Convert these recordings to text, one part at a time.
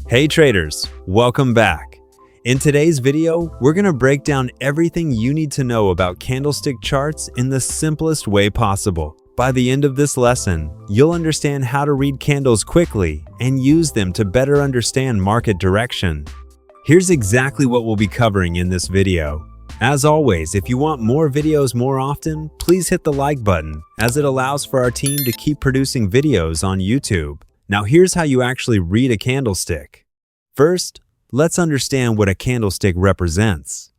Hey traders, welcome back. In today's video, we're going to break down everything you need to know about candlestick charts in the simplest way possible. By the end of this lesson, you'll understand how to read candles quickly and use them to better understand market direction. Here's exactly what we'll be covering in this video. As always, if you want more videos more often, please hit the like button, as it allows for our team to keep producing videos on YouTube. Now here's how you actually read a candlestick. First, let's understand what a candlestick represents.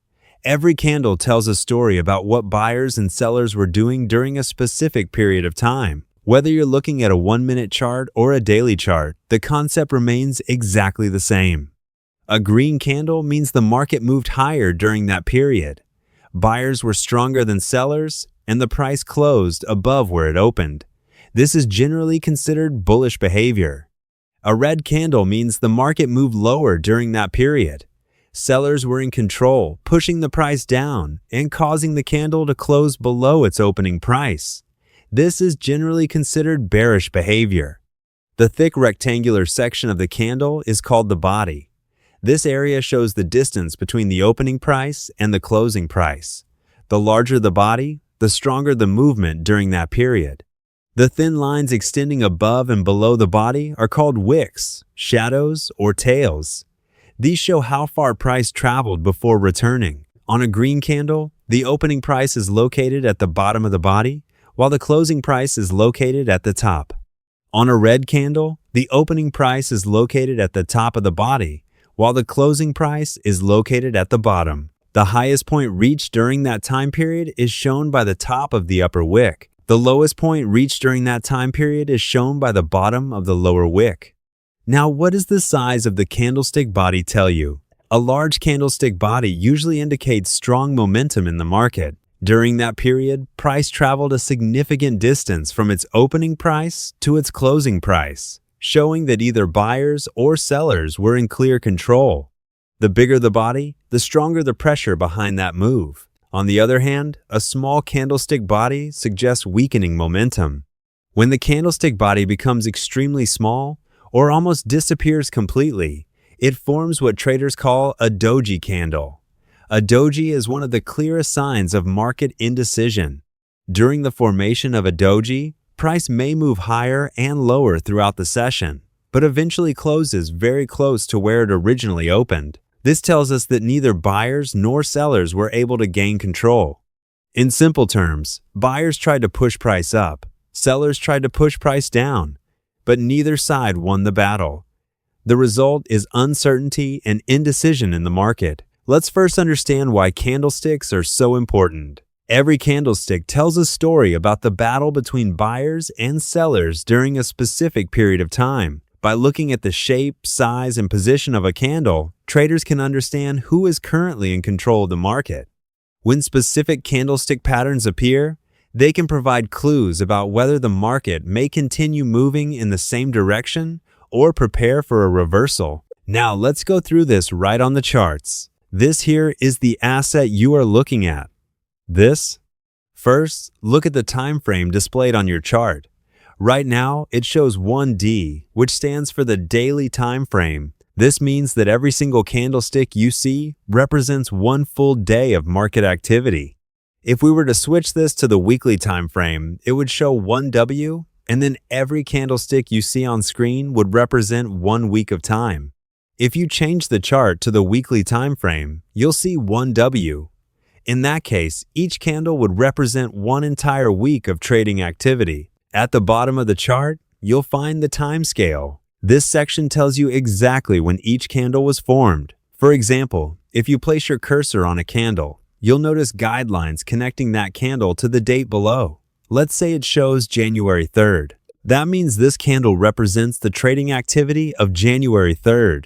Every candle tells a story about what buyers and sellers were doing during a specific period of time. Whether you're looking at a 1-minute chart or a daily chart, the concept remains exactly the same. A green candle means the market moved higher during that period. Buyers were stronger than sellers, and the price closed above where it opened. This is generally considered bullish behavior. A red candle means the market moved lower during that period. Sellers were in control, pushing the price down and causing the candle to close below its opening price. This is generally considered bearish behavior. The thick rectangular section of the candle is called the body. This area shows the distance between the opening price and the closing price. The larger the body, the stronger the movement during that period. The thin lines extending above and below the body are called wicks, shadows, or tails. These show how far price traveled before returning. On a green candle, the opening price is located at the bottom of the body, while the closing price is located at the top. On a red candle, the opening price is located at the top of the body, while the closing price is located at the bottom. The highest point reached during that time period is shown by the top of the upper wick. The lowest point reached during that time period is shown by the bottom of the lower wick. Now, what does the size of the candlestick body tell you? A large candlestick body usually indicates strong momentum in the market. During that period, price traveled a significant distance from its opening price to its closing price, showing that either buyers or sellers were in clear control. The bigger the body, the stronger the pressure behind that move. On the other hand, a small candlestick body suggests weakening momentum. When the candlestick body becomes extremely small or almost disappears completely, it forms what traders call a doji candle. A doji is one of the clearest signs of market indecision. During the formation of a doji, price may move higher and lower throughout the session, but eventually closes very close to where it originally opened. This tells us that neither buyers nor sellers were able to gain control. In simple terms, buyers tried to push price up, sellers tried to push price down, but neither side won the battle. The result is uncertainty and indecision in the market. Let's first understand why candlesticks are so important. Every candlestick tells a story about the battle between buyers and sellers during a specific period of time. By looking at the shape, size, and position of a candle, traders can understand who is currently in control of the market. When specific candlestick patterns appear, they can provide clues about whether the market may continue moving in the same direction or prepare for a reversal. Now let's go through this right on the charts. This here is the asset you are looking at. First, look at the time frame displayed on your chart. Right now, it shows 1D, which stands for the daily time frame. This means that every single candlestick you see represents one full day of market activity. If we were to switch this to the weekly time frame, it would show 1W, and then every candlestick you see on screen would represent 1 week of time. If you change the chart to the weekly time frame, you'll see 1W. In that case, each candle would represent one entire week of trading activity. At the bottom of the chart, you'll find the time scale. This section tells you exactly when each candle was formed. For example, if you place your cursor on a candle, you'll notice guidelines connecting that candle to the date below. Let's say it shows January 3rd. That means this candle represents the trading activity of January 3rd.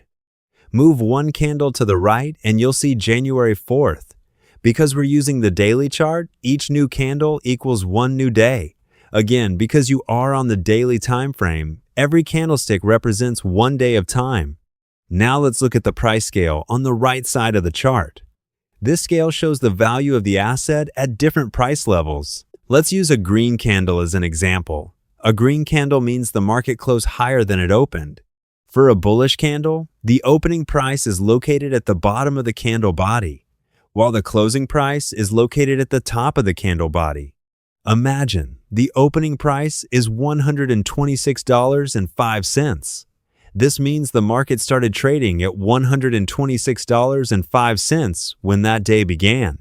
Move one candle to the right and you'll see January 4th. Because we're using the daily chart, each new candle equals one new day. Again, because you are on the daily time frame, every candlestick represents 1 day of time. Now let's look at the price scale on the right side of the chart. This scale shows the value of the asset at different price levels. Let's use a green candle as an example. A green candle means the market closed higher than it opened. For a bullish candle, the opening price is located at the bottom of the candle body, while the closing price is located at the top of the candle body. Imagine the opening price is $126.05. This means the market started trading at $126.05 when that day began.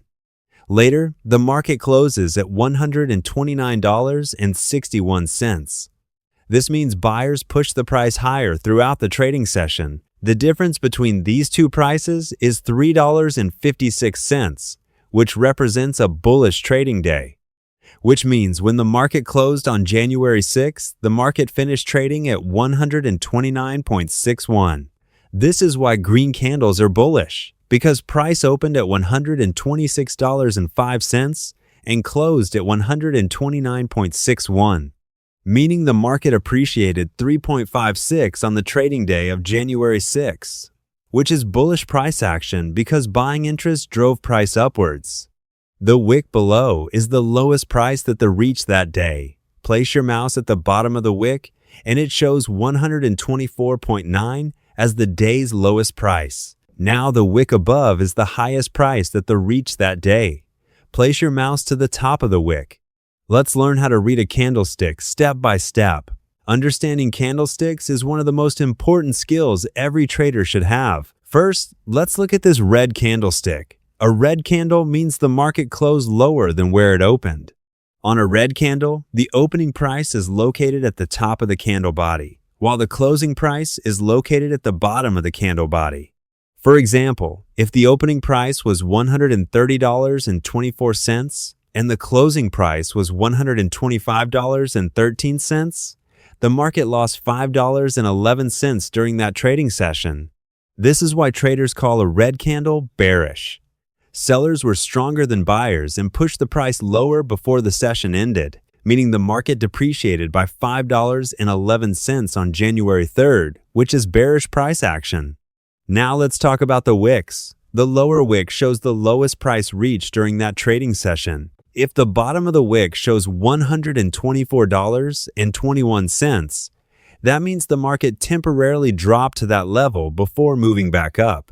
Later, the market closes at $129.61. This means buyers push the price higher throughout the trading session. The difference between these two prices is $3.56, which represents a bullish trading day. Which means when the market closed on January 6th, the market finished trading at 129.61. This is why green candles are bullish, because price opened at $126.05 and closed at 129.61, meaning the market appreciated 3.56 on the trading day of January 6th, which is bullish price action because buying interest drove price upwards. The wick below is the lowest price that the reached that day. Place your mouse at the bottom of the wick and it shows 124.9 as the day's lowest price. Now the wick above is the highest price that the reached that day. Place your mouse to the top of the wick. Let's learn how to read a candlestick step by step. Understanding candlesticks is one of the most important skills every trader should have. First, let's look at this red candlestick. A red candle means the market closed lower than where it opened. On a red candle, the opening price is located at the top of the candle body, while the closing price is located at the bottom of the candle body. For example, if the opening price was $130.24 and the closing price was $125.13, the market lost $5.11 during that trading session. This is why traders call a red candle bearish. Sellers were stronger than buyers and pushed the price lower before the session ended, meaning the market depreciated by $5.11 on January 3rd, which is bearish price action. Now let's talk about the wicks. The lower wick shows the lowest price reached during that trading session. If the bottom of the wick shows $124.21, that means the market temporarily dropped to that level before moving back up.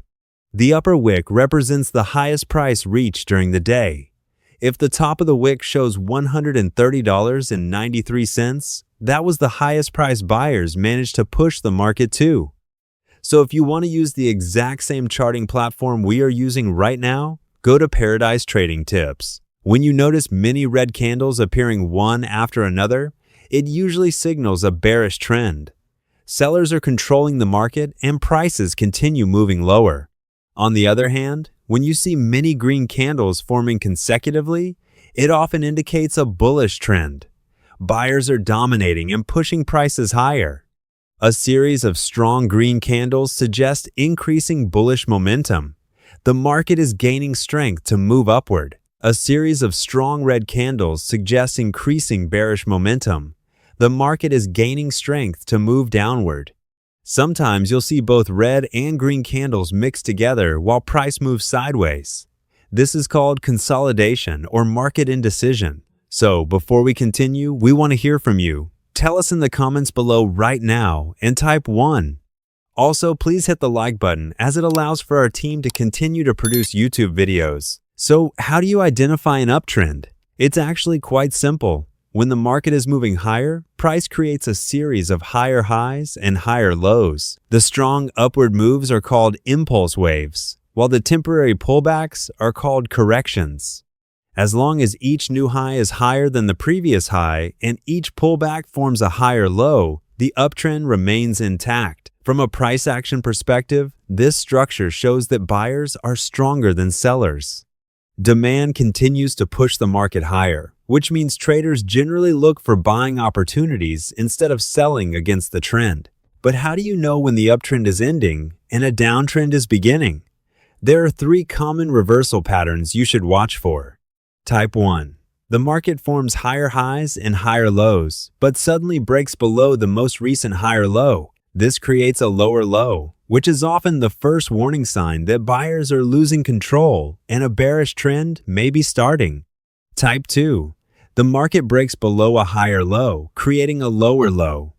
The upper wick represents the highest price reached during the day. If the top of the wick shows $130.93, that was the highest price buyers managed to push the market to. So if you want to use the exact same charting platform we are using right now, go to paradisetradingtips. When you notice many red candles appearing one after another, it usually signals a bearish trend. Sellers are controlling the market and prices continue moving lower. On the other hand, when you see many green candles forming consecutively, it often indicates a bullish trend. Buyers are dominating and pushing prices higher. A series of strong green candles suggests increasing bullish momentum. The market is gaining strength to move upward. A series of strong red candles suggests increasing bearish momentum. The market is gaining strength to move downward. Sometimes you'll see both red and green candles mixed together while price moves sideways. This is called consolidation or market indecision. So before we continue, we want to hear from you. Tell us in the comments below right now and type 1. Also, please hit the like button as it allows for our team to continue to produce YouTube videos. So how do you identify an uptrend? It's actually quite simple. When the market is moving higher, price creates a series of higher highs and higher lows. The strong upward moves are called impulse waves, while the temporary pullbacks are called corrections. As long as each new high is higher than the previous high and each pullback forms a higher low, the uptrend remains intact. From a price action perspective, this structure shows that buyers are stronger than sellers. Demand continues to push the market higher, which means traders generally look for buying opportunities instead of selling against the trend. But how do you know when the uptrend is ending and a downtrend is beginning? There are 3 common reversal patterns you should watch for. Type 1. The market forms higher highs and higher lows, but suddenly breaks below the most recent higher low. This creates a lower low, which is often the first warning sign that buyers are losing control and a bearish trend may be starting. Type 2. The market breaks below a higher low, creating a lower low.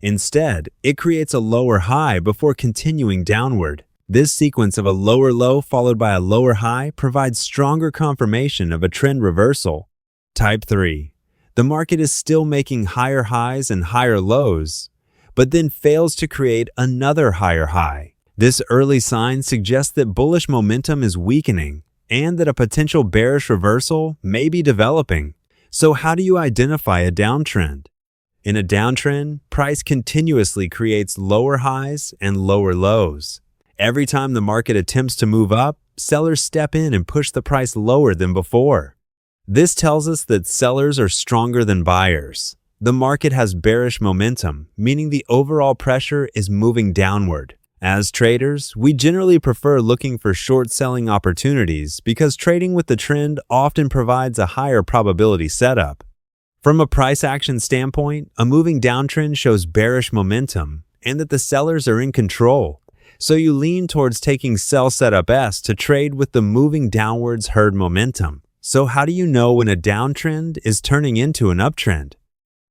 Instead, it creates a lower high before continuing downward. This sequence of a lower low followed by a lower high provides stronger confirmation of a trend reversal. Type 3. The market is still making higher highs and higher lows, but then fails to create another higher high. This early sign suggests that bullish momentum is weakening and that a potential bearish reversal may be developing. So how do you identify a downtrend? In a downtrend, price continuously creates lower highs and lower lows. Every time the market attempts to move up, sellers step in and push the price lower than before. This tells us that sellers are stronger than buyers. The market has bearish momentum, meaning the overall pressure is moving downward. As traders, we generally prefer looking for short selling opportunities because trading with the trend often provides a higher probability setup. From a price action standpoint, a moving downtrend shows bearish momentum and that the sellers are in control. So you lean towards taking sell setup S to trade with the moving downwards herd momentum. So how do you know when a downtrend is turning into an uptrend?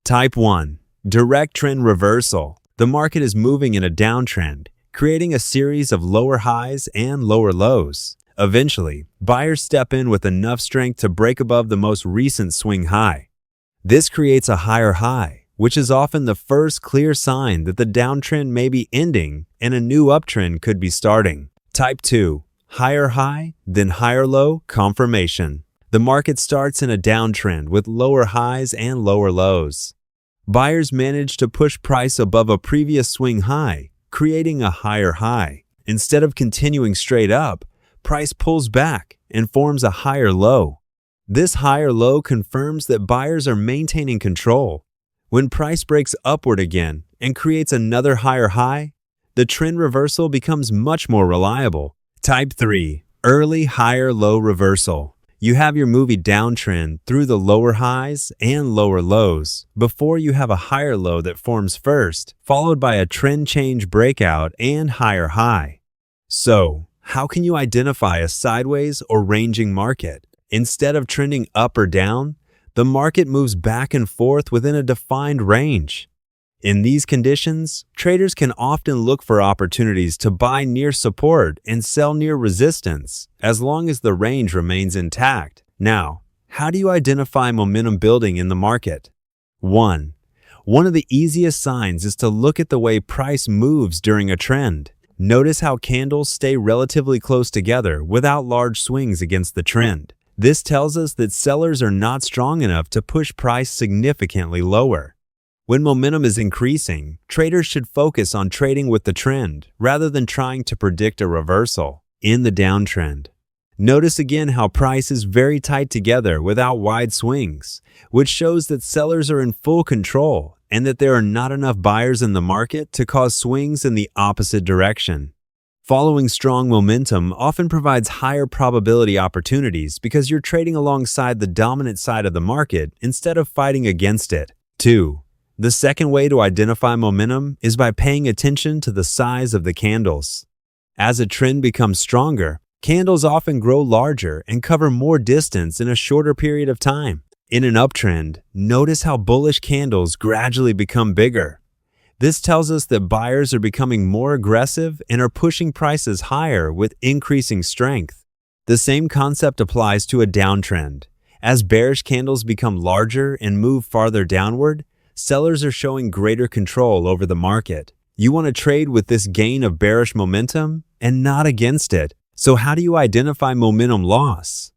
Type 1. Direct trend reversal. The market is moving in a downtrend, creating a series of lower highs and lower lows. Eventually, buyers step in with enough strength to break above the most recent swing high. This creates a higher high, which is often the first clear sign that the downtrend may be ending and a new uptrend could be starting. Type 2. Higher high, then higher low confirmation. The market starts in a downtrend with lower highs and lower lows. Buyers manage to push price above a previous swing high, creating a higher high. Instead of continuing straight up, price pulls back and forms a higher low. This higher low confirms that buyers are maintaining control. When price breaks upward again and creates another higher high, the trend reversal becomes much more reliable. Type 3. Early higher low reversal. You have your movie downtrend through the lower highs and lower lows before you have a higher low that forms first, followed by a trend change breakout and higher high. So, how can you identify a sideways or ranging market? Instead of trending up or down, the market moves back and forth within a defined range. In these conditions, traders can often look for opportunities to buy near support and sell near resistance, as long as the range remains intact. Now, how do you identify momentum building in the market? 1. One of the easiest signs is to look at the way price moves during a trend. Notice how candles stay relatively close together without large swings against the trend. This tells us that sellers are not strong enough to push price significantly lower. When momentum is increasing, traders should focus on trading with the trend rather than trying to predict a reversal. In the downtrend, notice again how price is very tight together without wide swings, which shows that sellers are in full control and that there are not enough buyers in the market to cause swings in the opposite direction. Following strong momentum often provides higher probability opportunities because you're trading alongside the dominant side of the market instead of fighting against it. 2. The second way to identify momentum is by paying attention to the size of the candles. As a trend becomes stronger, candles often grow larger and cover more distance in a shorter period of time. In an uptrend, notice how bullish candles gradually become bigger. This tells us that buyers are becoming more aggressive and are pushing prices higher with increasing strength. The same concept applies to a downtrend. As bearish candles become larger and move farther downward, sellers are showing greater control over the market. You want to trade with this gain of bearish momentum and not against it. So how do you identify momentum loss?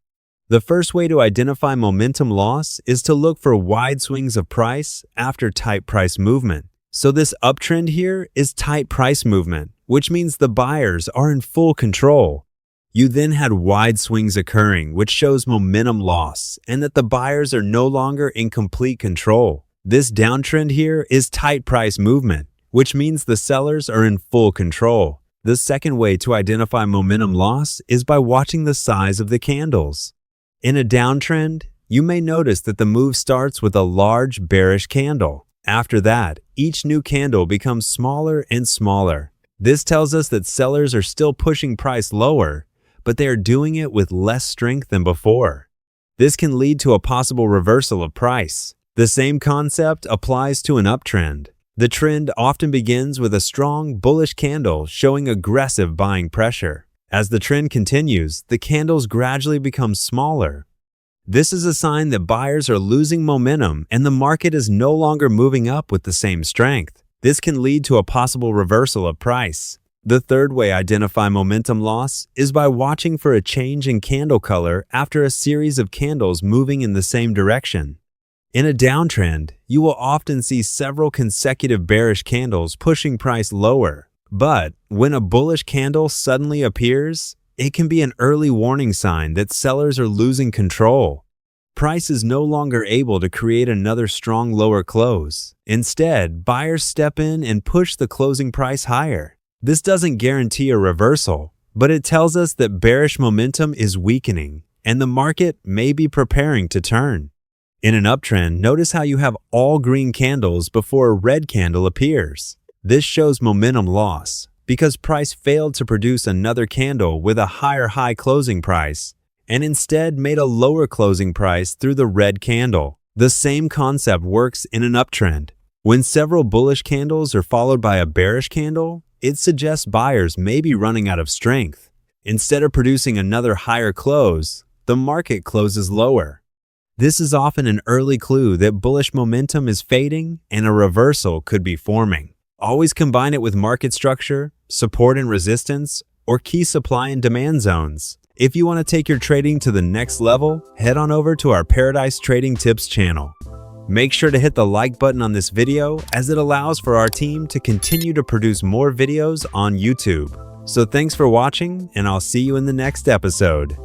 The first way to identify momentum loss is to look for wide swings of price after tight price movement. So this uptrend here is tight price movement, which means the buyers are in full control. You then had wide swings occurring, which shows momentum loss and that the buyers are no longer in complete control. This downtrend here is tight price movement, which means the sellers are in full control. The second way to identify momentum loss is by watching the size of the candles. In a downtrend, you may notice that the move starts with a large bearish candle. After that, each new candle becomes smaller and smaller. This tells us that sellers are still pushing price lower, but they are doing it with less strength than before. This can lead to a possible reversal of price. The same concept applies to an uptrend. The trend often begins with a strong bullish candle showing aggressive buying pressure. As the trend continues, the candles gradually become smaller. This is a sign that buyers are losing momentum and the market is no longer moving up with the same strength. This can lead to a possible reversal of price. The third way to identify momentum loss is by watching for a change in candle color after a series of candles moving in the same direction. In a downtrend, you will often see several consecutive bearish candles pushing price lower. But when a bullish candle suddenly appears, it can be an early warning sign that sellers are losing control. Price is no longer able to create another strong lower close. Instead, buyers step in and push the closing price higher. This doesn't guarantee a reversal, but it tells us that bearish momentum is weakening and the market may be preparing to turn. In an uptrend, notice how you have all green candles before a red candle appears. This shows momentum loss because price failed to produce another candle with a higher high closing price and instead made a lower closing price through the red candle. The same concept works in an uptrend. When several bullish candles are followed by a bearish candle, it suggests buyers may be running out of strength. Instead of producing another higher close, the market closes lower. This is often an early clue that bullish momentum is fading and a reversal could be forming. Always combine it with market structure, support and resistance, or key supply and demand zones. If you want to take your trading to the next level, head on over to our Paradise Trading Tips channel. Make sure to hit the like button on this video as it allows for our team to continue to produce more videos on YouTube. So thanks for watching, and I'll see you in the next episode.